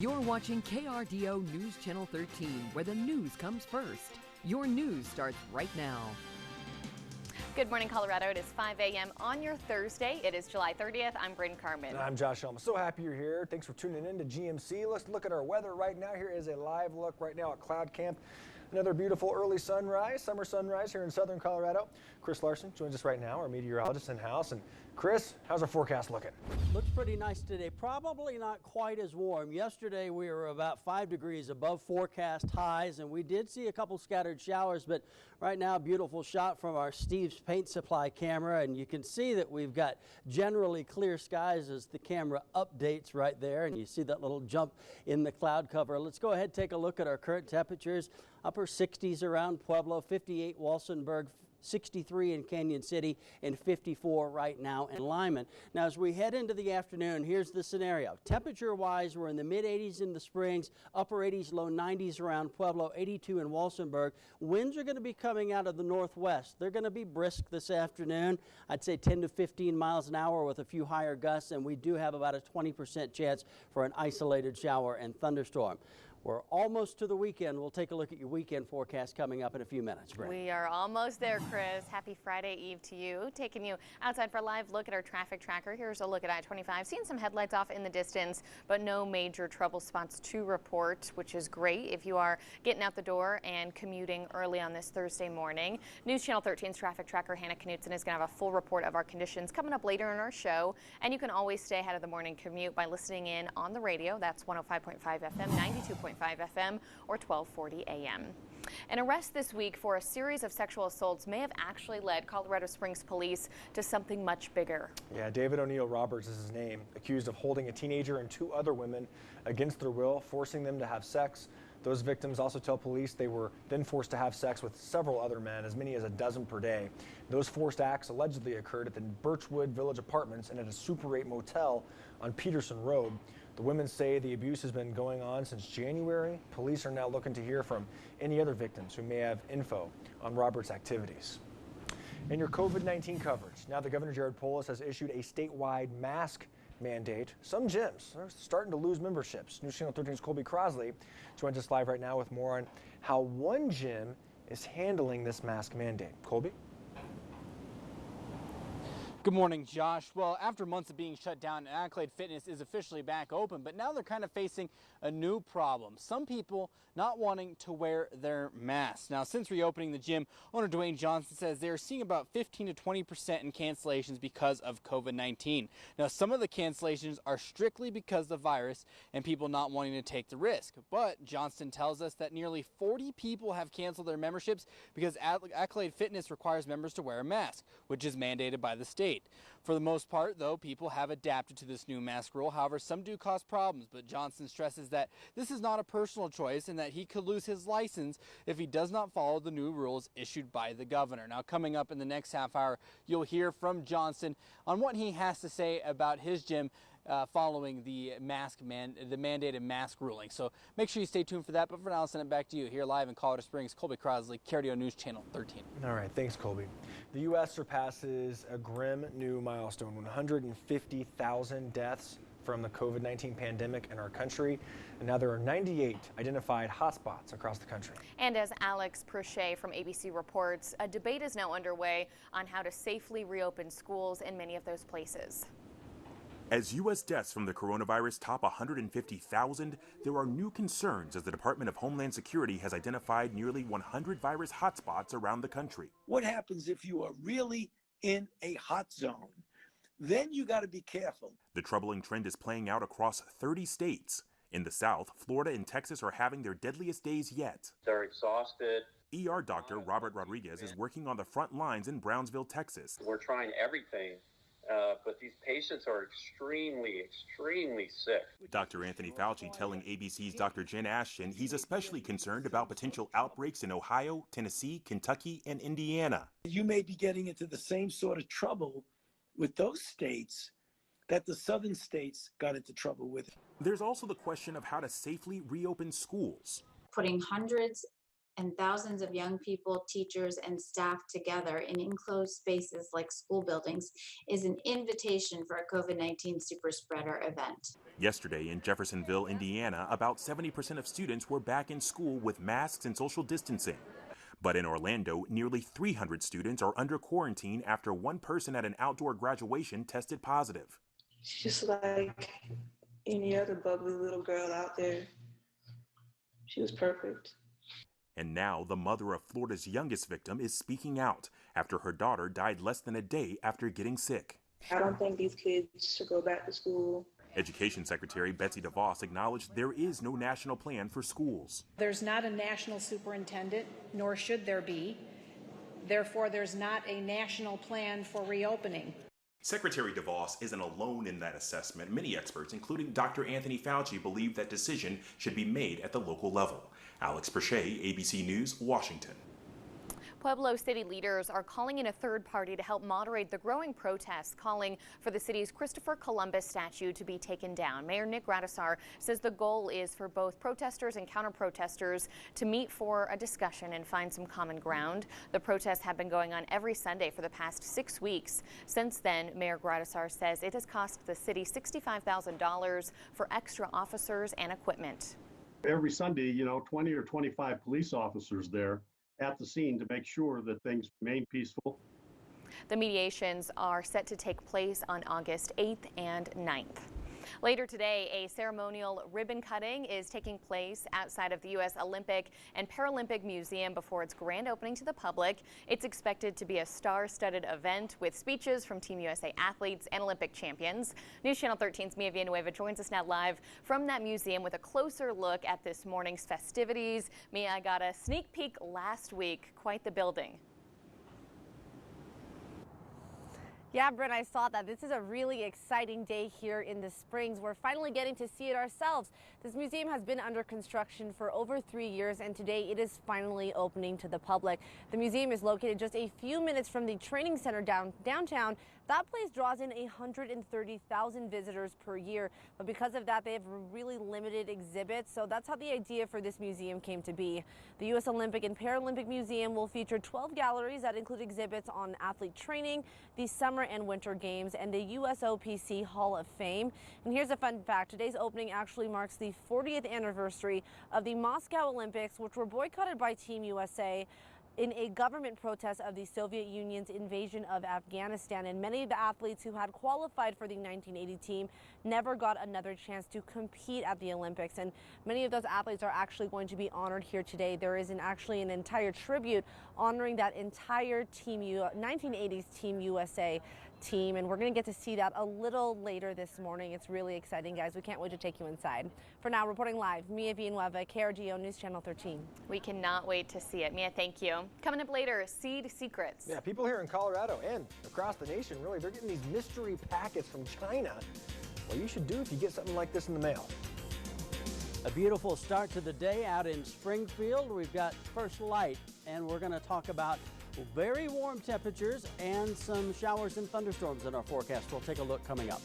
You're watching KRDO News Channel 13, where the news comes first. Your news starts right now. Good morning, Colorado. It is 5 a.m. on your Thursday. It is July 30th. I'm Bryn Carmen. And I'm Josh Elma. So happy you're here. Thanks for tuning in to GMC. Let's look at our weather right now. Here is a live look right now at Cloud Camp. Another beautiful early sunrise, summer sunrise here in southern Colorado. Chris Larson joins us right now, our meteorologist in-house. And Chris, how's our forecast looking? Looks pretty nice today. Probably not quite as warm. Yesterday we were about 5 degrees above forecast highs, and we did see a couple scattered showers, but right now beautiful shot from our Steve's Paint Supply camera, and you can see that we've got generally clear skies as the camera updates right there, and you see that little jump in the cloud cover. Let's go ahead and take a look at our current temperatures. Upper 60s around Pueblo, 58 Walsenburg, 63 in Canyon City, and 54 right now in Lyman. Now, as we head into the afternoon, here's the scenario. Temperature-wise, we're in the mid-80s in the Springs, upper 80s, low 90s around Pueblo, 82 in Walsenburg. Winds are going to be coming out of the northwest. They're going to be brisk this afternoon. I'd say 10 to 15 miles an hour with a few higher gusts, and we do have about a 20% chance for an isolated shower and thunderstorm. We're almost to the weekend. We'll take a look at your weekend forecast coming up in a few minutes. Brent. We are almost there, Chris. Happy Friday Eve to you. Taking you outside for a live look at our traffic tracker. Here's a look at I-25. Seeing some headlights off in the distance, but no major trouble spots to report, which is great if you are getting out the door and commuting early on this Thursday morning. News Channel 13's traffic tracker, Hannah Knutson, is going to have a full report of our conditions coming up later in our show. And you can always stay ahead of the morning commute by listening in on the radio. That's 105.5 FM, 92.5 FM, or 1240 AM. An arrest this week for a series of sexual assaults may have actually led Colorado Springs police to something much bigger. Yeah, David O'Neill Roberts is his name, accused of holding a teenager and 2 other women against their will, forcing them to have sex. Those victims also tell police they were then forced to have sex with several other men, as many as a dozen per day. Those forced acts allegedly occurred at the Birchwood Village Apartments and at a Super 8 motel on Peterson Road. The women say the abuse has been going on since January. Police are now looking to hear from any other victims who may have info on Roberts' activities. In your COVID-19 coverage, now the Governor Jared Polis has issued a statewide mask mandate. Some gyms are starting to lose memberships. News Channel 13's Colby Crosley joins us live right now with more on how one gym is handling this mask mandate. Colby? Good morning, Josh. Well, after months of being shut down, Accolade Fitness is officially back open, but now they're kind of facing a new problem. Some people not wanting to wear their masks. Now, since reopening the gym, owner Dwayne Johnson says they're seeing about 15 to 20% in cancellations because of COVID-19. Now, some of the cancellations are strictly because of the virus and people not wanting to take the risk. But Johnson tells us that nearly 40 people have canceled their memberships because Accolade Fitness requires members to wear a mask, which is mandated by the state. For the most part, though, people have adapted to this new mask rule. However, some do cause problems, but Johnson stresses that this is not a personal choice and that he could lose his license if he does not follow the new rules issued by the governor. Now, coming up in the next half hour, you'll hear from Johnson on what he has to say about his gym following the mandated mask ruling. So make sure you stay tuned for that. But for now, I'll send it back to you here live in Colorado Springs. Colby Crosley, KRDO News Channel 13. All right, thanks, Colby. The U.S. surpasses a grim new milestone: 150,000 deaths from the COVID-19 pandemic in our country. And now there are 98 identified hotspots across the country. And as Alex Prochet from ABC reports, a debate is now underway on how to safely reopen schools in many of those places. As U.S. deaths from the coronavirus top 150,000, there are new concerns as the Department of Homeland Security has identified nearly 100 virus hotspots around the country. What happens if you are really in a hot zone? Then you got to be careful. The troubling trend is playing out across 30 states. In the South, Florida and Texas are having their deadliest days yet. They're exhausted. ER doctor Robert Rodriguez is working on the front lines in Brownsville, Texas. We're trying everything. But these patients are extremely sick. Dr. Anthony Fauci telling ABC's Dr. Jen Ashton he's especially concerned about potential outbreaks in Ohio, Tennessee, Kentucky, and Indiana. You may be getting into the same sort of trouble with those states that the southern states got into trouble with. There's also the question of how to safely reopen schools. Putting hundreds and thousands of young people, teachers, and staff together in enclosed spaces like school buildings is an invitation for a COVID-19 super spreader event. Yesterday in Jeffersonville, Indiana, about 70% of students were back in school with masks and social distancing. But in Orlando, nearly 300 students are under quarantine after one person at an outdoor graduation tested positive. She's just like any other bubbly little girl out there. She was perfect. And now the mother of Florida's youngest victim is speaking out after her daughter died less than a day after getting sick. I don't think these kids should go back to school. Education Secretary Betsy DeVos acknowledged there is no national plan for schools. There's not a national superintendent, nor should there be. Therefore, there's not a national plan for reopening. Secretary DeVos isn't alone in that assessment. Many experts, including Dr. Anthony Fauci, believe that decision should be made at the local level. Alex Perche, ABC News, Washington. Pueblo City leaders are calling in a third party to help moderate the growing protests calling for the city's Christopher Columbus statue to be taken down. Mayor Nick Gradisar says the goal is for both protesters and counter-protesters to meet for a discussion and find some common ground. The protests have been going on every Sunday for the past 6 weeks. Since then, Mayor Gradisar says it has cost the city $65,000 for extra officers and equipment. Every Sunday, 20 or 25 police officers there at the scene to make sure that things remain peaceful. The mediations are set to take place on August 8th and 9th. Later today, a ceremonial ribbon cutting is taking place outside of the U.S. Olympic and Paralympic Museum before its grand opening to the public. It's expected to be a star-studded event with speeches from Team USA athletes and Olympic champions. News Channel 13's Mia Villanueva joins us now live from that museum with a closer look at this morning's festivities. Mia, I got a sneak peek last week. Quite the building. Yeah, Brent, I saw that. This is a really exciting day here in the Springs. We're finally getting to see it ourselves. This museum has been under construction for over 3 years, and today it is finally opening to the public. The museum is located just a few minutes from the training center downtown. That place draws in 130,000 visitors per year, but because of that, they have really limited exhibits, so that's how the idea for this museum came to be. The U.S. Olympic and Paralympic Museum will feature 12 galleries that include exhibits on athlete training, the Summer and Winter Games, and the USOPC Hall of Fame. And here's a fun fact. Today's opening actually marks the 40th anniversary of the Moscow Olympics, which were boycotted by Team USA in a government protest of the Soviet Union's invasion of Afghanistan. And many of the athletes who had qualified for the 1980 team never got another chance to compete at the Olympics. And many of those athletes are actually going to be honored here today. There is actually an entire tribute honoring that entire 1980s Team USA team, and we're going to get to see that a little later this morning. It's really exciting, guys. We can't wait to take you inside. For now, reporting live, Mia Villanueva, KRGO News Channel 13. We cannot wait to see it. Mia, thank you. Coming up later, Seed Secrets. Yeah, people here in Colorado and across the nation, really, they're getting these mystery packets from China. What you should do if you get something like this in the mail. A beautiful start to the day out in Springfield. We've got first light, and we're going to talk about very warm temperatures and some showers and thunderstorms in our forecast. We'll take a look coming up.